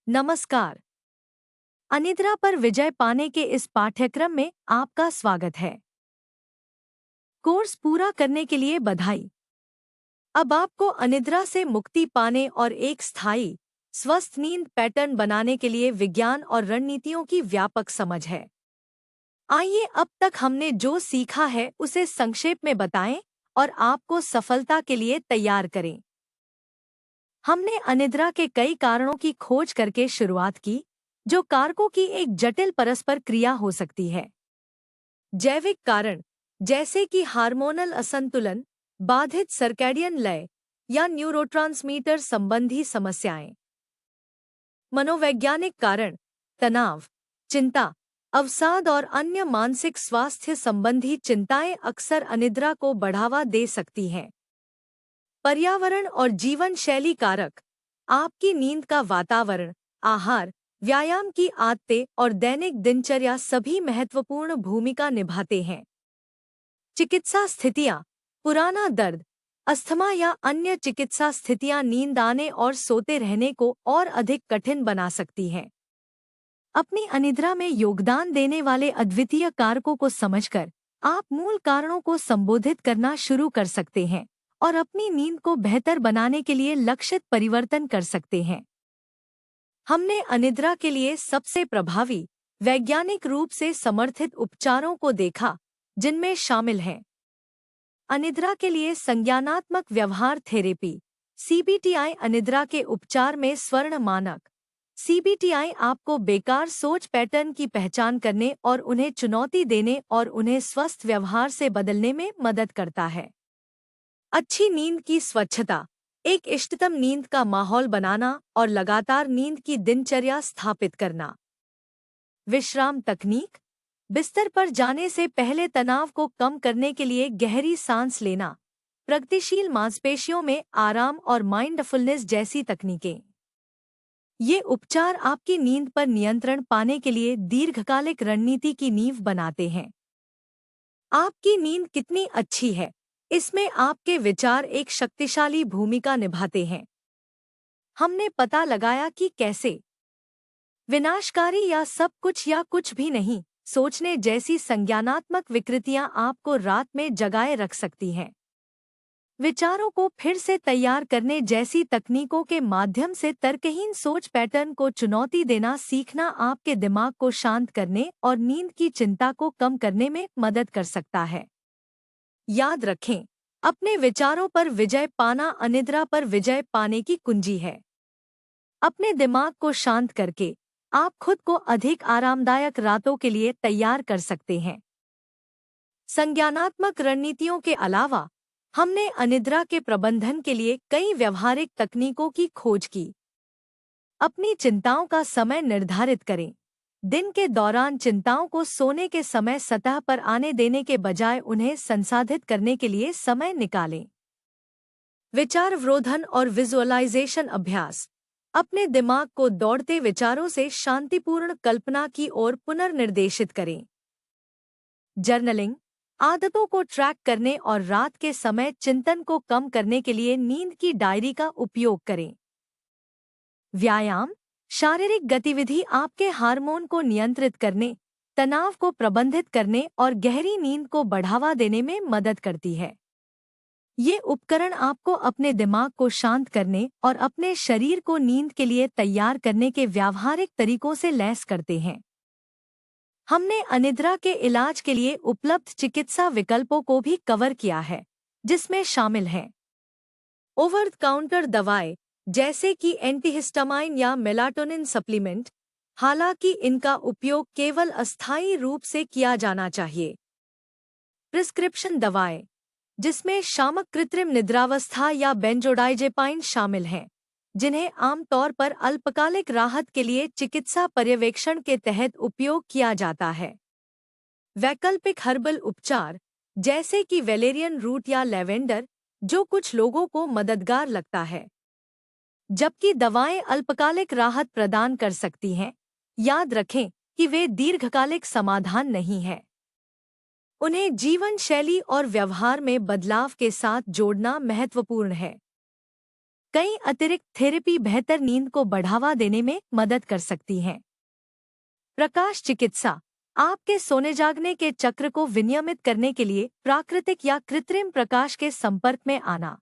नमस्कार। अनिद्रा पर विजय पाने के इस पाठ्यक्रम में आपका स्वागत है। कोर्स पूरा करने के लिए बधाई। अब आपको अनिद्रा से मुक्ति पाने और एक स्थायी, स्वस्थ नींद पैटर्न बनाने के लिए विज्ञान और रणनीतियों की व्यापक समझ है। आइए अब तक हमने जो सीखा है उसे संक्षेप में बताएं और आपको सफलता के लिए तैयार करें। हमने अनिद्रा के कई कारणों की खोज करके शुरुआत की, जो कारकों की एक जटिल परस्पर क्रिया हो सकती है। जैविक कारण, जैसे कि हार्मोनल असंतुलन, बाधित सर्कैडियन लय या न्यूरोट्रांसमीटर संबंधी समस्याएं। मनोवैज्ञानिक कारण, तनाव, चिंता, अवसाद और अन्य मानसिक स्वास्थ्य संबंधी चिंताएं अक्सर अनिद्रा को बढ़ावा दे सकती हैं। पर्यावरण और जीवन शैली कारक, आपकी नींद का वातावरण, आहार, व्यायाम की आदतें और दैनिक दिनचर्या सभी महत्वपूर्ण भूमिका निभाते हैं। चिकित्सा स्थितियां, पुराना दर्द, अस्थमा या अन्य चिकित्सा स्थितियां नींद आने और सोते रहने को और अधिक कठिन बना सकती हैं। अपनी अनिद्रा में योगदान देने वाले अद्वितीय कारकों को समझकर आप मूल कारणों को संबोधित करना शुरू कर सकते हैं और अपनी नींद को बेहतर बनाने के लिए लक्षित परिवर्तन कर सकते हैं। हमने अनिद्रा के लिए सबसे प्रभावी, वैज्ञानिक रूप से समर्थित उपचारों को देखा, जिनमें शामिल हैं अनिद्रा के लिए संज्ञानात्मक व्यवहार थेरेपी (सीबीटीआई). अनिद्रा के उपचार में स्वर्ण मानक सीबीटीआई आपको बेकार सोच पैटर्न की पहचान करने और उन्हें चुनौती देने और उन्हें स्वस्थ व्यवहार से बदलने में मदद करता है। अच्छी नींद की स्वच्छता, एक इष्टतम नींद का माहौल बनाना और लगातार नींद की दिनचर्या स्थापित करना। विश्राम तकनीक, बिस्तर पर जाने से पहले तनाव को कम करने के लिए गहरी सांस लेना, प्रगतिशील मांसपेशियों में आराम और माइंडफुलनेस जैसी तकनीकें। ये उपचार आपकी नींद पर नियंत्रण पाने के लिए दीर्घकालिक रणनीति की नींव बनाते हैं। आपकी नींद कितनी अच्छी है, इसमें आपके विचार एक शक्तिशाली भूमिका निभाते हैं। हमने पता लगाया कि कैसे विनाशकारी या सब कुछ या कुछ भी नहीं सोचने जैसी संज्ञानात्मक विकृतियां आपको रात में जगाए रख सकती हैं। विचारों को फिर से तैयार करने जैसी तकनीकों के माध्यम से तर्कहीन सोच पैटर्न को चुनौती देना सीखना आपके दिमाग को शांत करने और नींद की चिंता को कम करने में मदद कर सकता है। याद रखें, अपने विचारों पर विजय पाना अनिद्रा पर विजय पाने की कुंजी है। अपने दिमाग को शांत करके आप खुद को अधिक आरामदायक रातों के लिए तैयार कर सकते हैं। संज्ञानात्मक रणनीतियों के अलावा हमने अनिद्रा के प्रबंधन के लिए कई व्यवहारिक तकनीकों की खोज की। अपनी चिंताओं का समय निर्धारित करें। दिन के दौरान चिंताओं को सोने के समय सतह पर आने देने के बजाय उन्हें संसाधित करने के लिए समय निकालें। विचार अवरोधन और विजुअलाइजेशन अभ्यास, अपने दिमाग को दौड़ते विचारों से शांतिपूर्ण कल्पना की ओर पुनर्निर्देशित करें। जर्नलिंग, आदतों को ट्रैक करने और रात के समय चिंतन को कम करने के लिए नींद की डायरी का उपयोग करें। व्यायाम, शारीरिक गतिविधि आपके हार्मोन को नियंत्रित करने, तनाव को प्रबंधित करने और गहरी नींद को बढ़ावा देने में मदद करती है। ये उपकरण आपको अपने दिमाग को शांत करने और अपने शरीर को नींद के लिए तैयार करने के व्यावहारिक तरीकों से लैस करते हैं। हमने अनिद्रा के इलाज के लिए उपलब्ध चिकित्सा विकल्पों को भी कवर किया है, जिसमें शामिल हैं ओवर द काउंटर दवाएं, जैसे कि एंटीहिस्टामाइन या मेलाटोनिन सप्लीमेंट, हालांकि इनका उपयोग केवल अस्थायी रूप से किया जाना चाहिए। प्रिस्क्रिप्शन दवाएं, जिसमें शामक कृत्रिम निद्रावस्था या बेंजोडाइजेपाइन शामिल हैं, जिन्हें आमतौर पर अल्पकालिक राहत के लिए चिकित्सा पर्यवेक्षण के तहत उपयोग किया जाता है। वैकल्पिक हर्बल उपचार, जैसे कि वेलेरियन रूट या लेवेंडर, जो कुछ लोगों को मददगार लगता है। जबकि दवाएं अल्पकालिक राहत प्रदान कर सकती हैं, याद रखें कि वे दीर्घकालिक समाधान नहीं हैं। उन्हें जीवन शैली और व्यवहार में बदलाव के साथ जोड़ना महत्वपूर्ण है। कई अतिरिक्त थेरेपी बेहतर नींद को बढ़ावा देने में मदद कर सकती हैं। प्रकाश चिकित्सा आपके सोने जागने के चक्र को विनियमित करने के लिए प्राकृतिक या कृत्रिम प्रकाश के संपर्क में आना।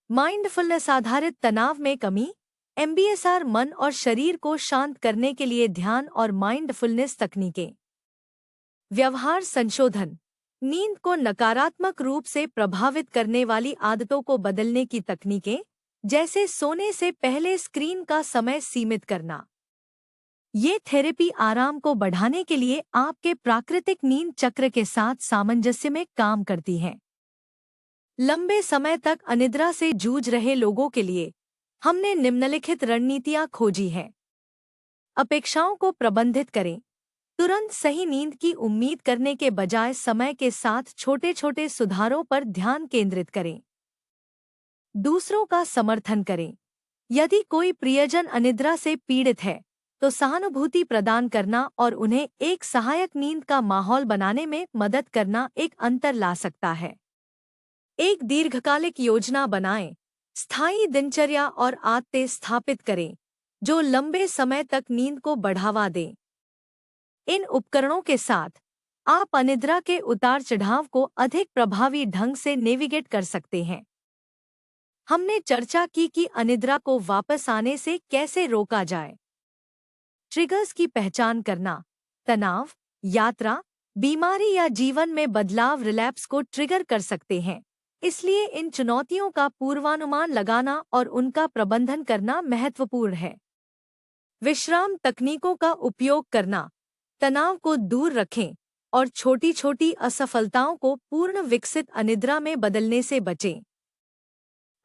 माइंडफुलनेस आधारित तनाव में कमी, MBSR मन और शरीर को शांत करने के लिए ध्यान और माइंडफुलनेस तकनीकें। व्यवहार संशोधन नींद को नकारात्मक रूप से प्रभावित करने वाली आदतों को बदलने की तकनीकें, जैसे सोने से पहले स्क्रीन का समय सीमित करना। ये थेरेपी आराम को बढ़ाने के लिए आपके प्राकृतिक नींद चक्र के साथ सामंजस्य में काम करती हैं। लंबे समय तक अनिद्रा से जूझ रहे लोगों के लिए हमने निम्नलिखित रणनीतियां खोजी हैं। अपेक्षाओं को प्रबंधित करें। तुरंत सही नींद की उम्मीद करने के बजाय समय के साथ छोटे छोटे सुधारों पर ध्यान केंद्रित करें। दूसरों का समर्थन करें। यदि कोई प्रियजन अनिद्रा से पीड़ित है तो सहानुभूति प्रदान करना और उन्हें एक सहायक नींद का माहौल बनाने में मदद करना एक अंतर ला सकता है। एक दीर्घकालिक योजना बनाएं। स्थायी दिनचर्या और आदतें स्थापित करें जो लंबे समय तक नींद को बढ़ावा दें। इन उपकरणों के साथ आप अनिद्रा के उतार चढ़ाव को अधिक प्रभावी ढंग से नेविगेट कर सकते हैं। हमने चर्चा की कि अनिद्रा को वापस आने से कैसे रोका जाए। ट्रिगर्स की पहचान करना। तनाव, यात्रा, बीमारी या जीवन में बदलाव रिलैप्स को ट्रिगर कर सकते हैं, इसलिए इन चुनौतियों का पूर्वानुमान लगाना और उनका प्रबंधन करना महत्वपूर्ण है। विश्राम तकनीकों का उपयोग करना। तनाव को दूर रखें और छोटी छोटी असफलताओं को पूर्ण विकसित अनिद्रा में बदलने से बचें।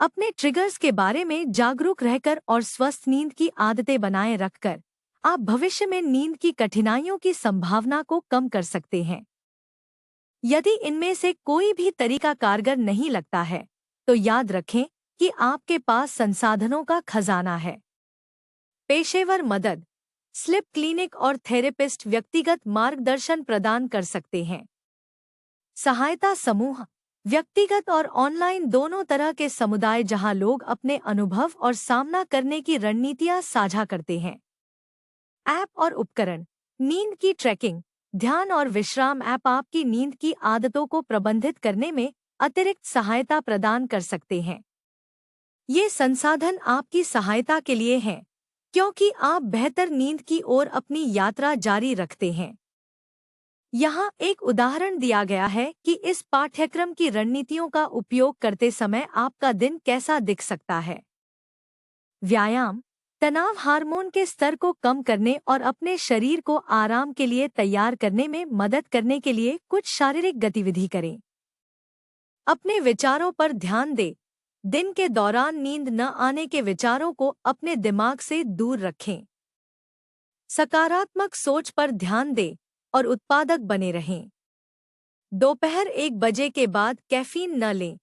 अपने ट्रिगर्स के बारे में जागरूक रहकर और स्वस्थ नींद की आदतें बनाए रखकर आप भविष्य में नींद की कठिनाइयों की संभावना को कम कर सकते हैं। यदि इनमें से कोई भी तरीका कारगर नहीं लगता है तो याद रखें कि आपके पास संसाधनों का खजाना है। पेशेवर मदद। स्लिप क्लिनिक और थेरेपिस्ट व्यक्तिगत मार्गदर्शन प्रदान कर सकते हैं। सहायता समूह। व्यक्तिगत और ऑनलाइन दोनों तरह के समुदाय जहां लोग अपने अनुभव और सामना करने की रणनीतियां साझा करते हैं। ऐप और उपकरण। नींद की ट्रैकिंग, ध्यान और विश्राम ऐप आपकी नींद की आदतों को प्रबंधित करने में अतिरिक्त सहायता प्रदान कर सकते हैं। ये संसाधन आपकी सहायता के लिए हैं क्योंकि आप बेहतर नींद की ओर अपनी यात्रा जारी रखते हैं। यहाँ एक उदाहरण दिया गया है कि इस पाठ्यक्रम की रणनीतियों का उपयोग करते समय आपका दिन कैसा दिख सकता है। व्यायाम। तनाव हार्मोन के स्तर को कम करने और अपने शरीर को आराम के लिए तैयार करने में मदद करने के लिए कुछ शारीरिक गतिविधि करें। अपने विचारों पर ध्यान दें। दिन के दौरान नींद न आने के विचारों को अपने दिमाग से दूर रखें। सकारात्मक सोच पर ध्यान दें और उत्पादक बने रहें। दोपहर 1 बजे के बाद कैफीन न लें।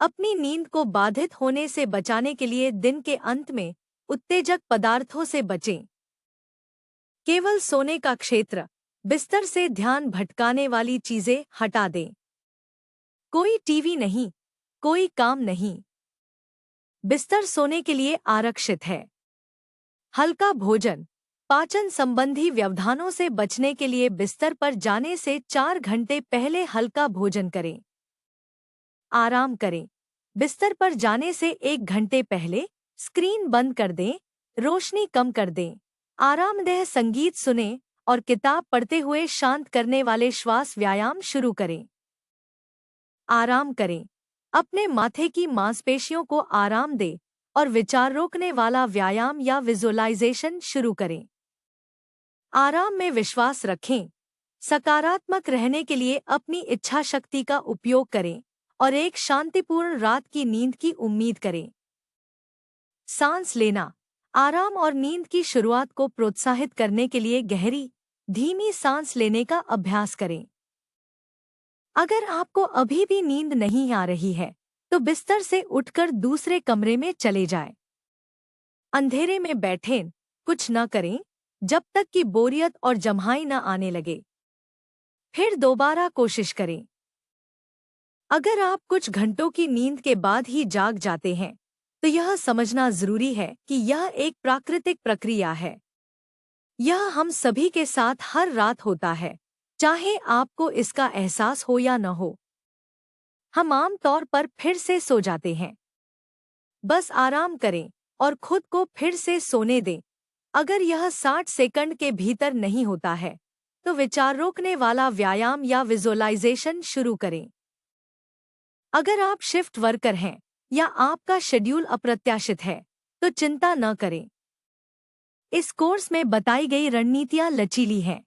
अपनी नींद को बाधित होने से बचाने के लिए दिन के अंत में उत्तेजक पदार्थों से बचें। केवल सोने का क्षेत्र। बिस्तर से ध्यान भटकाने वाली चीजें हटा दें। कोई टीवी नहीं, कोई काम नहीं। बिस्तर सोने के लिए आरक्षित है। हल्का भोजन। पाचन संबंधी व्यवधानों से बचने के लिए बिस्तर पर जाने से 4 घंटे पहले हल्का भोजन करें। आराम करें। बिस्तर पर जाने से 1 घंटे पहले स्क्रीन बंद कर दें, रोशनी कम कर दें। आरामदेह संगीत सुनें और किताब पढ़ते हुए शांत करने वाले श्वास व्यायाम शुरू करें। आराम करें। अपने माथे की मांसपेशियों को आराम दें और विचार रोकने वाला व्यायाम या विजुअलाइजेशन शुरू करें। आराम में विश्वास रखें। सकारात्मक रहने के लिए अपनी इच्छा शक्ति का उपयोग करें और एक शांतिपूर्ण रात की नींद की उम्मीद करें। सांस लेना। आराम और नींद की शुरुआत को प्रोत्साहित करने के लिए गहरी, धीमी सांस लेने का अभ्यास करें। अगर आपको अभी भी नींद नहीं आ रही है तो बिस्तर से उठकर दूसरे कमरे में चले जाएं। अंधेरे में बैठें, कुछ न करें जब तक कि बोरियत और जम्हाई न आने लगे। फिर दोबारा कोशिश करें। अगर आप कुछ घंटों की नींद के बाद ही जाग जाते हैं तो यह समझना जरूरी है कि यह एक प्राकृतिक प्रक्रिया है। यह हम सभी के साथ हर रात होता है, चाहे आपको इसका एहसास हो या न हो। हम आम तौर पर फिर से सो जाते हैं। बस आराम करें और खुद को फिर से सोने दें। अगर यह 60 सेकंड के भीतर नहीं होता है, तो विचार रोकने वाला व्यायाम या विजुअलाइजेशन शुरू करें। अगर आप शिफ्ट वर्कर हैं या आपका शेड्यूल अप्रत्याशित है, तो चिंता न करें। इस कोर्स में बताई गई रणनीतियां लचीली हैं।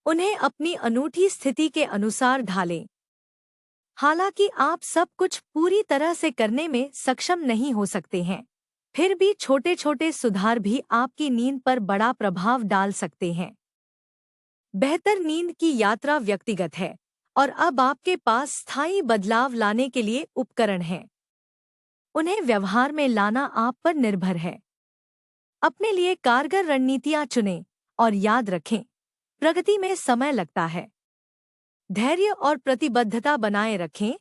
उन्हें अपनी अनूठी स्थिति के अनुसार ढालें। हालांकि आप सब कुछ पूरी तरह से करने में सक्षम नहीं हो सकते हैं, फिर भी छोटे छोटे सुधार भी आपकी नींद पर बड़ा प्रभाव डाल सकते हैं। बेहतर नींद की यात्रा व्यक्तिगत है और अब आपके पास स्थायी बदलाव लाने के लिए उपकरण हैं। उन्हें व्यवहार में लाना आप पर निर्भर है। अपने लिए कारगर रणनीतियां चुनें और याद रखें, प्रगति में समय लगता है। धैर्य और प्रतिबद्धता बनाए रखें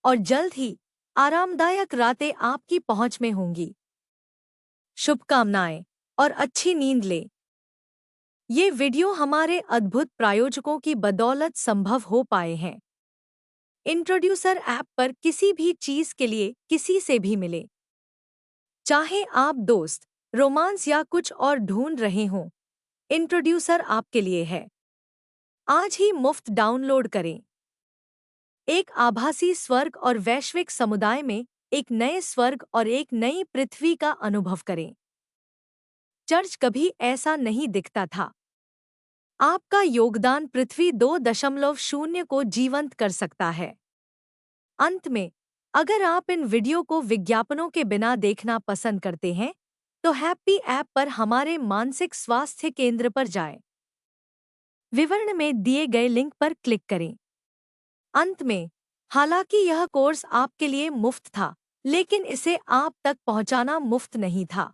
और जल्द ही आरामदायक रातें आपकी पहुंच में होंगी। शुभकामनाएं और अच्छी नींद लें। ये वीडियो हमारे अद्भुत प्रायोजकों की बदौलत संभव हो पाए हैं। इंट्रोड्यूसर ऐप पर किसी भी चीज के लिए किसी से भी मिले। चाहे आप दोस्त, रोमांस या कुछ और ढूंढ रहे हों, इंट्रोड्यूसर आपके लिए है। आज ही मुफ्त डाउनलोड करें। एक आभासी स्वर्ग और वैश्विक समुदाय में एक नए स्वर्ग और एक नई पृथ्वी का अनुभव करें। चर्च कभी ऐसा नहीं दिखता था। आपका योगदान पृथ्वी 2.0 को जीवंत कर सकता है। अंत में, अगर आप इन वीडियो को विज्ञापनों के बिना देखना पसंद करते हैं, तो हैप्पी ऐप पर हमारे मानसिक स्वास्थ्य केंद्र पर जाएं। विवरण में दिए गए लिंक पर क्लिक करें। अंत में, हालांकि यह कोर्स आपके लिए मुफ्त था, लेकिन इसे आप तक पहुंचाना मुफ्त नहीं था।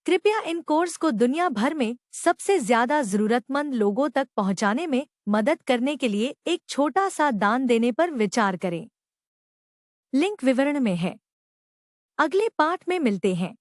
कृपया इन कोर्स को दुनिया भर में सबसे ज्यादा जरूरतमंद लोगों तक पहुंचाने में मदद करने के लिए एक छोटा सा दान देने पर विचार करें। लिंक विवरण में है। अगले पाठ में मिलते हैं।